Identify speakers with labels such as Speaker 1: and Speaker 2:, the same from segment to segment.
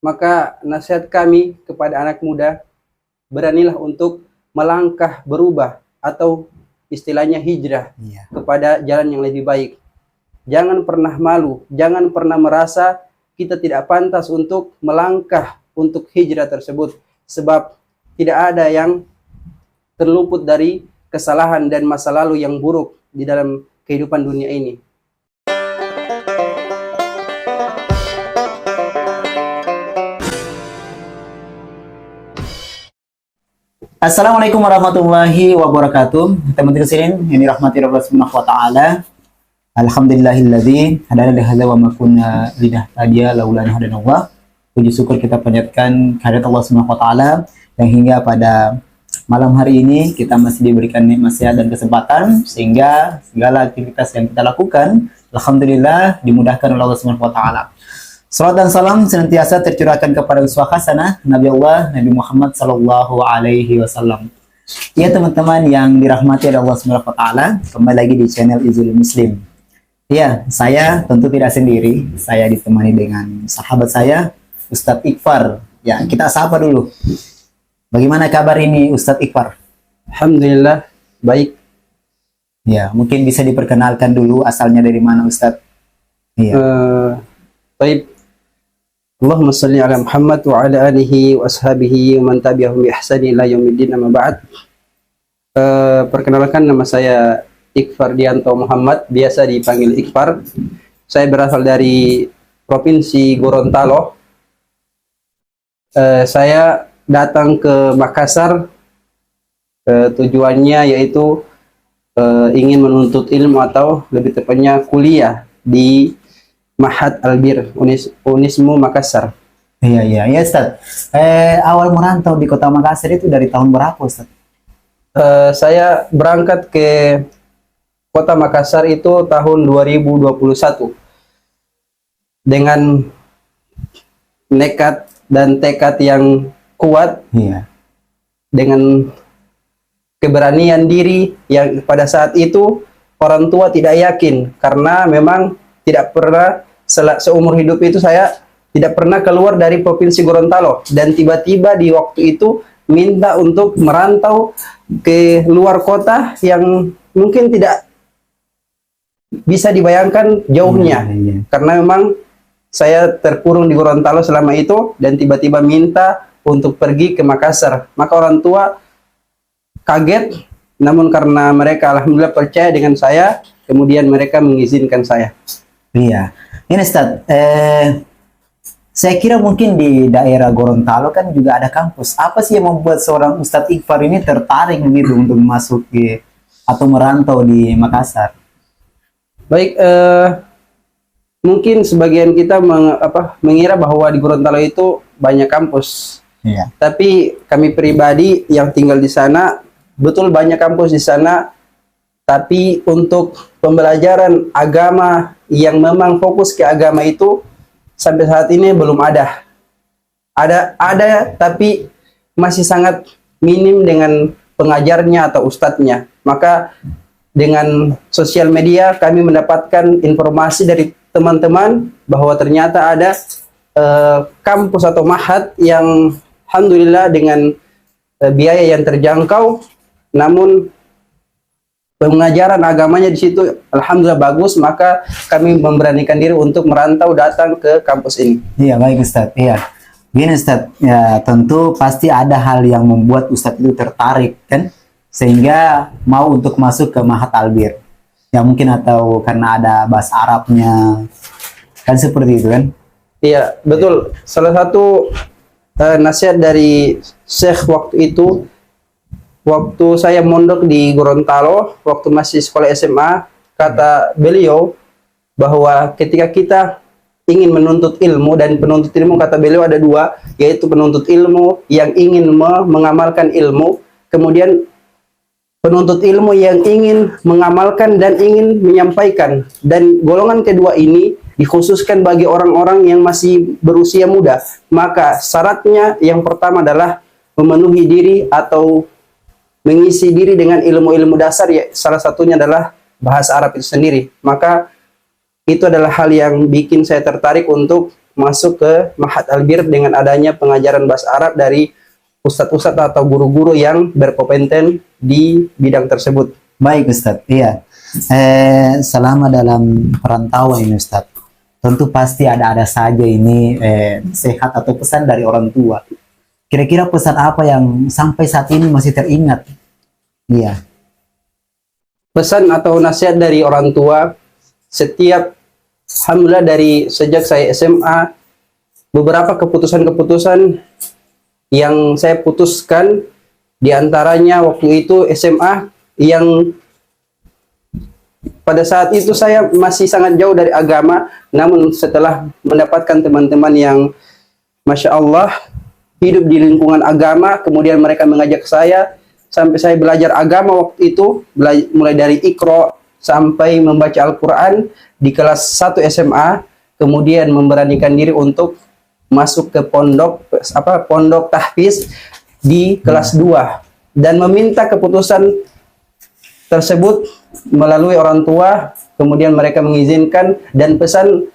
Speaker 1: Maka nasihat kami kepada anak muda, beranilah untuk melangkah berubah atau istilahnya hijrah kepada jalan yang lebih baik. Jangan pernah malu, jangan pernah merasa kita tidak pantas untuk melangkah untuk hijrah tersebut, sebab tidak ada yang terluput dari kesalahan dan masa lalu yang buruk di dalam kehidupan dunia ini.
Speaker 2: Assalamualaikum warahmatullahi wabarakatuh. Teman-teman sekalian, ini rahmati Allah Subhanahu wa taala. Alhamdulillahilladzi hadana li hadza wa ma kunna linahtadiya laula an hadanallah. Puji syukur kita panjatkan kehadirat Allah Subhanahu wa taala yang hingga pada malam hari ini kita masih diberikan nikmat sehat dan kesempatan sehingga segala aktivitas yang kita lakukan alhamdulillah dimudahkan oleh Allah Subhanahu wa taala. Salat dan salam senantiasa tercurahkan kepada uswah hasanah Nabi Allah Nabi Muhammad sallallahu alaihi wasallam. Ya teman-teman yang dirahmati oleh Allah Subhanahu wa taala, kembali lagi di channel Izul Muslim. Ya, saya tentu tidak sendiri, saya ditemani dengan sahabat saya Ustadz Iqfar. Ya, kita sapa dulu. Bagaimana kabar ini Ustadz Iqfar?
Speaker 1: Alhamdulillah baik.
Speaker 2: Ya, mungkin bisa diperkenalkan dulu asalnya dari mana Ustadz? Iya.
Speaker 1: Baik. Allahumma salli ala Muhammad wa ala alihi wa ashabihi wa man tabi'ahum bi ihsani ila yaumiddin, amma ba'd. Perkenalkan, nama saya Iqfar Dianto Muhammad, biasa dipanggil Iqfar. Saya berasal dari Provinsi Gorontalo. Saya datang ke Makassar, tujuannya yaitu ingin menuntut ilmu atau lebih tepatnya kuliah di Ma'had Albir Unismu Makassar.
Speaker 2: Iya Ustaz. Awal merantau di kota Makassar itu dari tahun berapa Ustaz?
Speaker 1: Saya berangkat ke kota Makassar itu tahun 2021 dengan nekat dan tekad yang kuat, dengan keberanian diri yang pada saat itu orang tua tidak yakin, karena memang tidak pernah seumur hidup itu saya tidak pernah keluar dari Provinsi Gorontalo, dan tiba-tiba di waktu itu minta untuk merantau ke luar kota yang mungkin tidak bisa dibayangkan jauhnya. Karena memang saya terkurung di Gorontalo selama itu dan tiba-tiba minta untuk pergi ke Makassar. Maka orang tua kaget, namun karena mereka alhamdulillah percaya dengan saya, kemudian mereka mengizinkan saya.
Speaker 2: Iya, ini Ustaz, saya kira mungkin di daerah Gorontalo kan juga ada kampus. Apa sih yang membuat seorang Ustadz Iqfar ini tertarik gitu untuk masuk atau merantau di Makassar?
Speaker 1: Baik, mungkin sebagian kita mengira bahwa di Gorontalo itu banyak kampus.
Speaker 2: Iya.
Speaker 1: Tapi kami pribadi yang tinggal di sana, betul banyak kampus di sana, tapi untuk pembelajaran agama yang memang fokus ke agama itu sampai saat ini belum ada. Ada tapi masih sangat minim dengan pengajarnya atau ustadznya. Maka dengan sosial media kami mendapatkan informasi dari teman-teman bahwa ternyata ada kampus atau ma'had yang alhamdulillah dengan biaya yang terjangkau, namun pengajaran agamanya di situ alhamdulillah bagus. Maka kami memberanikan diri untuk merantau datang ke kampus ini.
Speaker 2: Iya, baik Ustadz. Iya. Gini Ustadz, ya tentu pasti ada hal yang membuat Ustadz itu tertarik kan, sehingga mau untuk masuk ke Ma'had Albir. Ya mungkin atau karena ada bahasa Arabnya. Kan seperti itu kan?
Speaker 1: Iya, betul. Salah satu nasihat dari Syekh waktu itu, waktu saya mondok di Gorontalo, waktu masih sekolah SMA, kata beliau bahwa ketika kita ingin menuntut ilmu, dan penuntut ilmu kata beliau ada dua, yaitu penuntut ilmu yang ingin mengamalkan ilmu, kemudian penuntut ilmu yang ingin mengamalkan dan ingin menyampaikan. Dan golongan kedua ini dikhususkan bagi orang-orang yang masih berusia muda. Maka syaratnya yang pertama adalah memenuhi diri atau mengisi diri dengan ilmu-ilmu dasar, ya salah satunya adalah bahasa Arab itu sendiri. Maka itu adalah hal yang bikin saya tertarik untuk masuk ke Mahat Albir dengan adanya pengajaran bahasa Arab dari ustadz-ustadz atau guru-guru yang berkompeten di bidang tersebut.
Speaker 2: Baik Ustadz, iya. Selama dalam perantauan ini Ustadz, tentu pasti ada saja ini sehat atau pesan dari orang tua. Kira-kira pesan apa yang sampai saat ini masih teringat? Iya.
Speaker 1: Pesan atau nasihat dari orang tua, setiap alhamdulillah dari sejak saya SMA, beberapa keputusan-keputusan yang saya putuskan, diantaranya waktu itu SMA, yang pada saat itu saya masih sangat jauh dari agama, namun setelah mendapatkan teman-teman yang Masya Allah, hidup di lingkungan agama, kemudian mereka mengajak saya, sampai saya belajar agama waktu itu, mulai dari Iqra sampai membaca Al-Quran di kelas 1 SMA, kemudian memberanikan diri untuk masuk ke pondok tahfiz di kelas 2 dan meminta keputusan tersebut melalui orang tua, kemudian mereka mengizinkan, dan pesan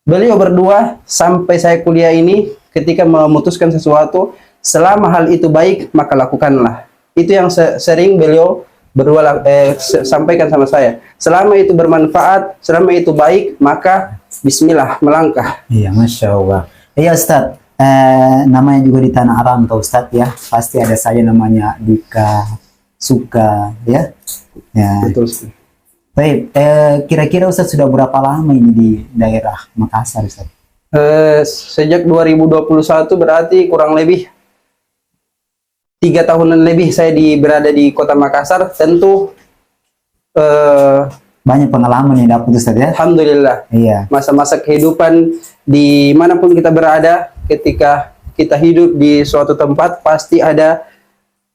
Speaker 1: beliau berdua sampai saya kuliah ini ketika memutuskan sesuatu, selama hal itu baik maka lakukanlah. Itu yang sering beliau berdua sampaikan sama saya. Selama itu bermanfaat, selama itu baik, maka bismillah, melangkah.
Speaker 2: Iya, Masya Allah. Iya Ustadz, namanya juga di tanah rantau Ustadz ya, pasti ada saja namanya duka, suka ya. Ya.
Speaker 1: Betul.
Speaker 2: Baik, kira-kira Ustadz sudah berapa lama ini di daerah Makassar Ustadz?
Speaker 1: Sejak 2021 berarti kurang lebih 3 tahunan lebih saya berada di kota Makassar. Tentu
Speaker 2: banyak pengalaman yang dapat Ustadz ya.
Speaker 1: Alhamdulillah.
Speaker 2: Iya.
Speaker 1: Masa-masa kehidupan dimanapun kita berada, ketika kita hidup di suatu tempat pasti ada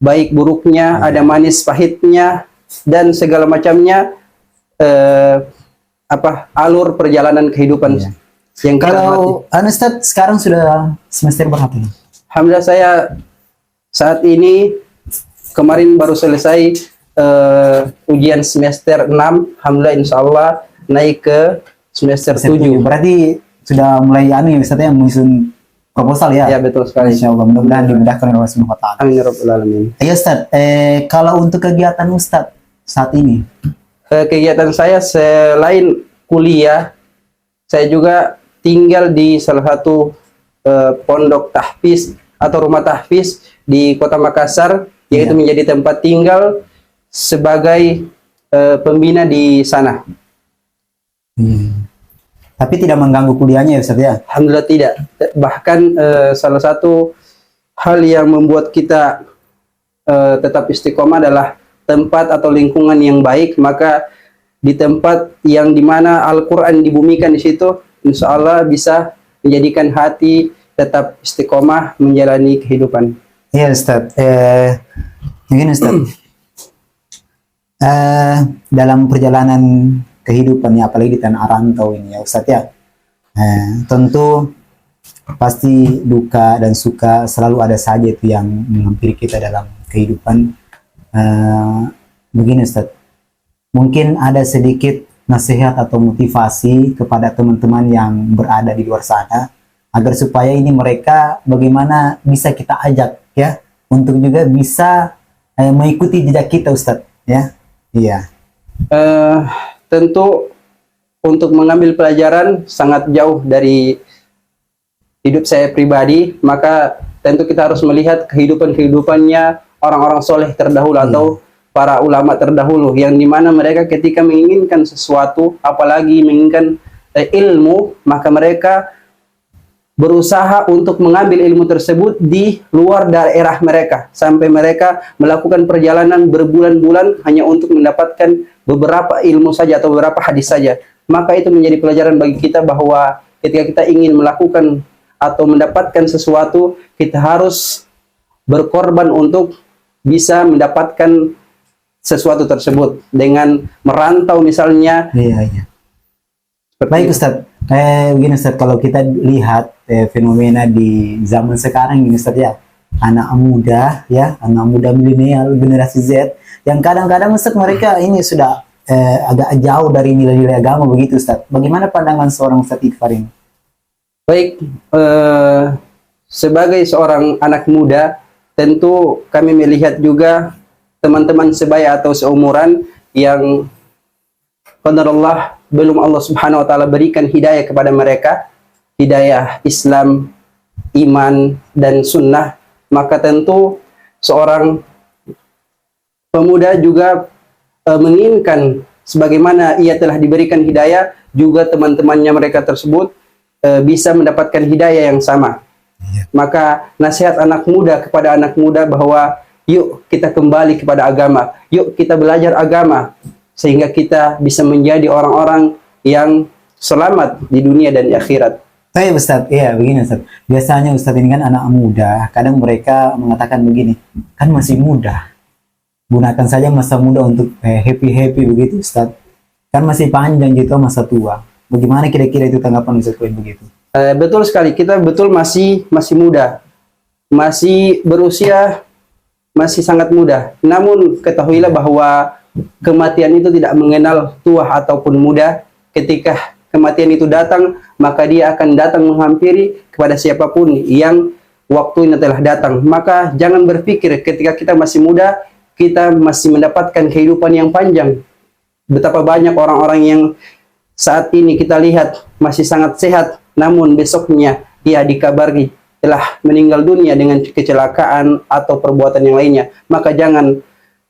Speaker 1: baik buruknya, ada manis pahitnya, dan segala macamnya alur perjalanan kehidupan.
Speaker 2: Iya.
Speaker 1: Yang
Speaker 2: Kalau Ustadz sekarang sudah semester berapa?
Speaker 1: Alhamdulillah saya saat ini kemarin baru selesai ujian semester 6, alhamdulillah insyaallah naik ke semester 7.
Speaker 2: Berarti sudah mulai Ustadz ya, menyusun proposal ya?
Speaker 1: Ya betul sekali.
Speaker 2: Insyaallah, mudah-mudahan dimudahkan oleh Allah Subhanahu wa taala.
Speaker 1: Amin ya rabbal alamin.
Speaker 2: Iya Ustadz, kalau untuk kegiatan Ustadz saat ini?
Speaker 1: Kegiatan saya selain kuliah, saya juga tinggal di salah satu pondok tahfiz atau rumah tahfiz di kota Makassar, yaitu menjadi tempat tinggal sebagai pembina di sana.
Speaker 2: Tapi tidak mengganggu kuliahnya ya Ustadz ya?
Speaker 1: Alhamdulillah tidak. Bahkan salah satu hal yang membuat kita tetap istiqomah adalah tempat atau lingkungan yang baik. Maka di tempat yang dimana Al-Quran dibumikan di situ, insya Allah bisa menjadikan hati tetap istiqomah menjalani kehidupan.
Speaker 2: Iya Ustadz, mungkin Ustadz, dalam perjalanan kehidupannya, apalagi di tanah rantau ini ya Ustadz ya, tentu pasti duka dan suka selalu ada saja itu yang menghampiri kita dalam kehidupan. Begini Ustadz, mungkin ada sedikit nasihat atau motivasi kepada teman-teman yang berada di luar sana, agar supaya ini mereka bagaimana bisa kita ajak ya untuk juga bisa mengikuti jejak kita Ustadz ya. Iya.
Speaker 1: Tentu untuk mengambil pelajaran sangat jauh dari hidup saya pribadi, maka tentu kita harus melihat kehidupannya orang-orang soleh terdahulu atau para ulama terdahulu, yang dimana mereka ketika menginginkan sesuatu, apalagi menginginkan ilmu, maka mereka berusaha untuk mengambil ilmu tersebut di luar daerah mereka, sampai mereka melakukan perjalanan berbulan-bulan hanya untuk mendapatkan beberapa ilmu saja atau beberapa hadis saja. Maka itu menjadi pelajaran bagi kita bahwa ketika kita ingin melakukan atau mendapatkan sesuatu, kita harus berkorban untuk bisa mendapatkan sesuatu tersebut dengan merantau misalnya.
Speaker 2: Iya. Baik Ustadz, begini Ustadz, kalau kita lihat fenomena di zaman sekarang ini Ustadz ya, anak muda milenial, generasi Z, yang kadang-kadang Ustadz mereka ini sudah agak jauh dari nilai-nilai agama begitu Ustadz. Bagaimana pandangan seorang Ustadz Iqfar ini?
Speaker 1: Baik, sebagai seorang anak muda, tentu kami melihat juga teman-teman sebaya atau seumuran yang qadarullah belum Allah Subhanahu wa taala berikan hidayah kepada mereka, hidayah Islam, iman dan sunnah, maka tentu seorang pemuda juga menginginkan sebagaimana ia telah diberikan hidayah, juga teman-temannya mereka tersebut bisa mendapatkan hidayah yang sama. Maka nasihat anak muda kepada anak muda bahwa yuk kita kembali kepada agama, yuk kita belajar agama, sehingga kita bisa menjadi orang-orang yang selamat di dunia dan di akhirat.
Speaker 2: Saya Ustadz, iya begini Ustadz. Biasanya Ustadz ini kan anak muda, kadang mereka mengatakan begini, kan masih muda, gunakan saja masa muda untuk happy-happy begitu Ustadz. Kan masih panjang gitu masa tua. Bagaimana kira-kira itu tanggapan Ustadz kalau begitu?
Speaker 1: Betul sekali, kita betul masih muda, masih berusia, masih sangat muda. Namun ketahuilah bahwa kematian itu tidak mengenal tua ataupun muda. Ketika kematian itu datang, maka dia akan datang menghampiri kepada siapapun yang waktunya telah datang. Maka jangan berpikir ketika kita masih muda, kita masih mendapatkan kehidupan yang panjang. Betapa banyak orang-orang yang saat ini kita lihat masih sangat sehat, namun besoknya dia dikabari telah meninggal dunia dengan kecelakaan atau perbuatan yang lainnya. Maka jangan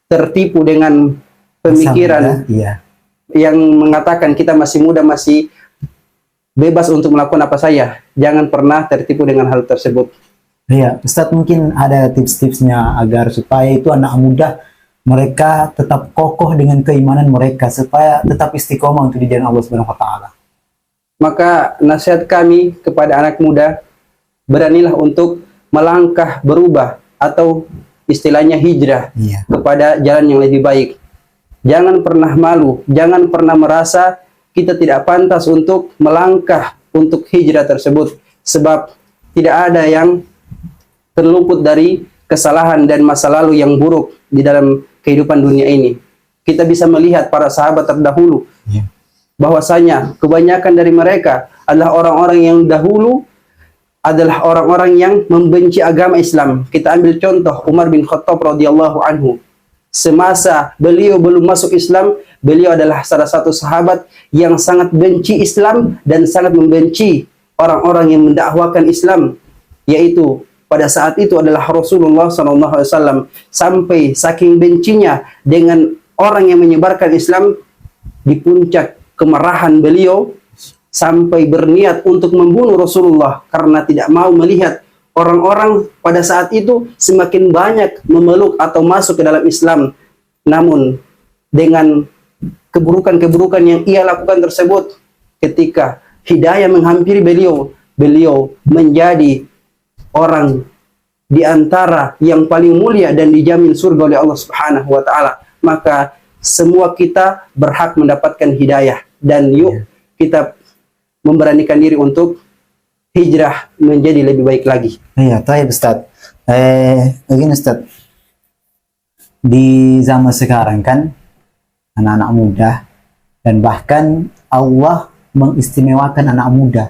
Speaker 1: tertipu dengan pemikiran yang mengatakan kita masih muda, masih bebas untuk melakukan apa saja. Jangan pernah tertipu dengan hal tersebut.
Speaker 2: Iya, Ustadz mungkin ada tips-tipsnya agar supaya itu anak muda mereka tetap kokoh dengan keimanan mereka, supaya tetap istiqomah untuk di jalan Allah Subhanahu wa taala.
Speaker 1: Maka nasihat kami kepada anak muda, beranilah untuk melangkah berubah atau istilahnya hijrah kepada jalan yang lebih baik. Jangan pernah malu, jangan pernah merasa kita tidak pantas untuk melangkah untuk hijrah tersebut, sebab tidak ada yang terluput dari kesalahan dan masa lalu yang buruk di dalam kehidupan dunia ini. Kita bisa melihat para sahabat terdahulu, bahwasanya kebanyakan dari mereka adalah orang-orang yang dahulu adalah orang-orang yang membenci agama Islam. Kita ambil contoh Umar bin Khattab radhiyallahu anhu. Semasa beliau belum masuk Islam, beliau adalah salah satu sahabat yang sangat benci Islam dan sangat membenci orang-orang yang mendakwakan Islam, yaitu pada saat itu adalah Rasulullah SAW. Sampai saking bencinya dengan orang yang menyebarkan Islam, di puncak kemarahan beliau sampai berniat untuk membunuh Rasulullah karena tidak mau melihat orang-orang pada saat itu semakin banyak memeluk atau masuk ke dalam Islam. Namun dengan keburukan-keburukan yang ia lakukan tersebut, ketika hidayah menghampiri beliau, beliau menjadi orang di antara yang paling mulia dan dijamin surga oleh Allah Subhanahu wa taala. Maka semua kita berhak mendapatkan hidayah, dan yuk kita memberanikan diri untuk hijrah menjadi lebih baik lagi.
Speaker 2: Iya, baik Ustaz. Begini Ustaz. Di zaman sekarang kan anak-anak muda, dan bahkan Allah mengistimewakan anak muda,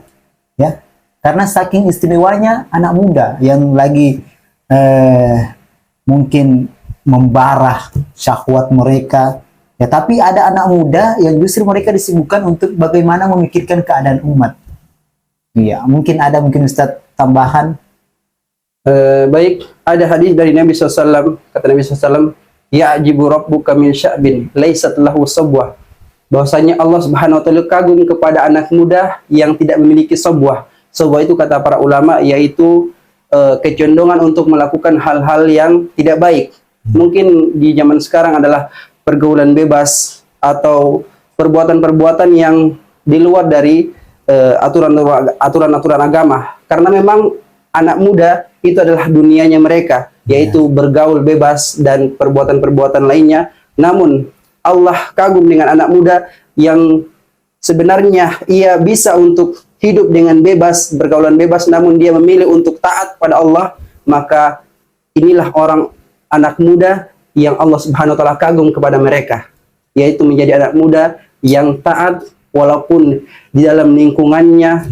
Speaker 2: ya. Karena saking istimewanya anak muda yang lagi mungkin membarah syahwat mereka, ya, tapi ada anak muda yang justru mereka disibukkan untuk bagaimana memikirkan keadaan umat. Iya, mungkin Ustaz tambahan.
Speaker 1: Baik, ada hadis dari Nabi SAW, kata Nabi SAW, ya'jibu rabbuka min sya'bin laisat lahu sabwah. Bahwasanya Allah Subhanahu wa taala kagum kepada anak muda yang tidak memiliki sabwah. Sabwah itu kata para ulama yaitu kecondongan untuk melakukan hal-hal yang tidak baik. Mungkin di zaman sekarang adalah pergaulan bebas atau perbuatan-perbuatan yang di luar dari aturan-aturan agama. Karena memang anak muda itu adalah dunianya mereka, yaitu bergaul bebas dan perbuatan-perbuatan lainnya. Namun Allah kagum dengan anak muda yang sebenarnya ia bisa untuk hidup dengan bebas, bergaulan bebas, namun dia memilih untuk taat pada Allah. Maka inilah orang anak muda yang Allah Subhanahu wa taala kagum kepada mereka, yaitu menjadi anak muda yang taat walaupun di dalam lingkungannya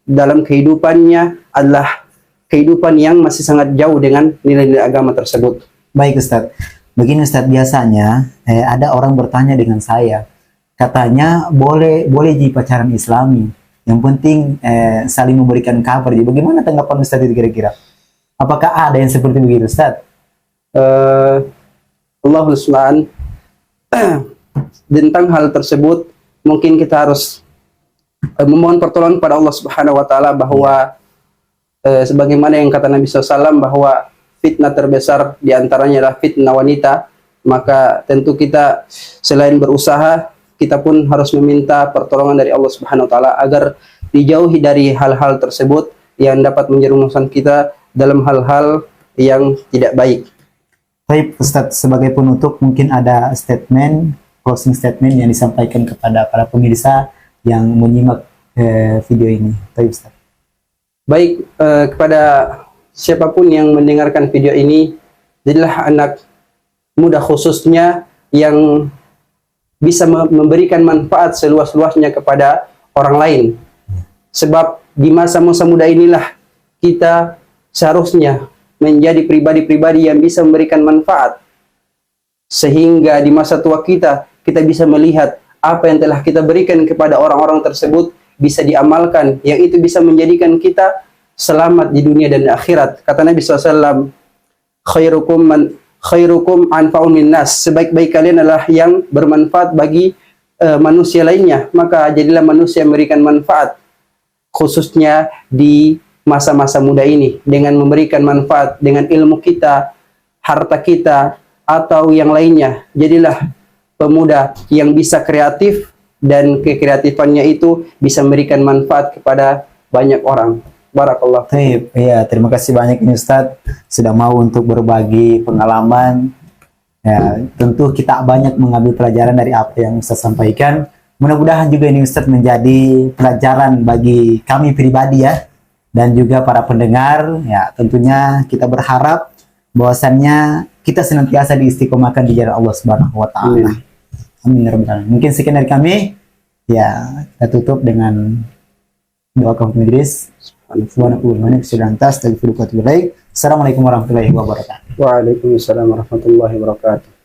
Speaker 1: dalam kehidupannya adalah kehidupan yang masih sangat jauh dengan nilai-nilai agama tersebut.
Speaker 2: Baik Ustadz, begini Ustadz, biasanya ada orang bertanya dengan saya, katanya boleh jadi pacaran Islami, yang penting saling memberikan kabar. Jadi bagaimana tanggapan Ustadz itu kira-kira? Apakah ada yang seperti begitu Ustadz?
Speaker 1: Allahul Musta'an. Tentang hal tersebut mungkin kita harus memohon pertolongan pada Allah Subhanahu wa taala bahwa sebagaimana yang kata Nabi SAW bahwa fitnah terbesar diantaranya adalah fitnah wanita, maka tentu kita selain berusaha, kita pun harus meminta pertolongan dari Allah Subhanahu wa taala agar dijauhi dari hal-hal tersebut yang dapat menjerumuskan kita dalam hal-hal yang tidak baik.
Speaker 2: Baik Ustadz, sebagai penutup mungkin ada closing statement yang disampaikan kepada para pemirsa yang menyimak video ini. Baik Ustadz.
Speaker 1: Baik, kepada siapapun yang mendengarkan video ini, jadilah anak muda khususnya yang bisa memberikan manfaat seluas-luasnya kepada orang lain. Sebab di masa-masa muda inilah kita seharusnya menjadi pribadi-pribadi yang bisa memberikan manfaat. Sehingga di masa tua kita bisa melihat apa yang telah kita berikan kepada orang-orang tersebut bisa diamalkan, yang itu bisa menjadikan kita selamat di dunia dan akhirat. Kata Nabi SAW, khairukum anfa'un linnas, sebaik-baik kalian adalah yang bermanfaat bagi manusia lainnya. Maka jadilah manusia yang memberikan manfaat, khususnya di masa-masa muda ini, dengan memberikan manfaat dengan ilmu kita, harta kita, atau yang lainnya. Jadilah pemuda yang bisa kreatif, dan kekreatifannya itu bisa memberikan manfaat kepada banyak orang. Barakallah.
Speaker 2: Ya, terima kasih banyak ini Ustadz sudah mau untuk berbagi pengalaman. Ya, tentu kita banyak mengambil pelajaran dari apa yang Ustadz sampaikan. Mudah-mudahan juga ini Ustadz menjadi pelajaran bagi kami pribadi ya, dan juga para pendengar. Ya, tentunya kita berharap bahwasannya kita senantiasa diistiqomahkan di jalan Allah Subhanahu wa taala. Amin ya rabbal alamin. Mungkin sekian dari kami. Ya, kita tutup dengan doa kafatul majlis. Assalamualaikum warahmatullahi wabarakatuh.
Speaker 1: Waalaikumsalam warahmatullahi wabarakatuh.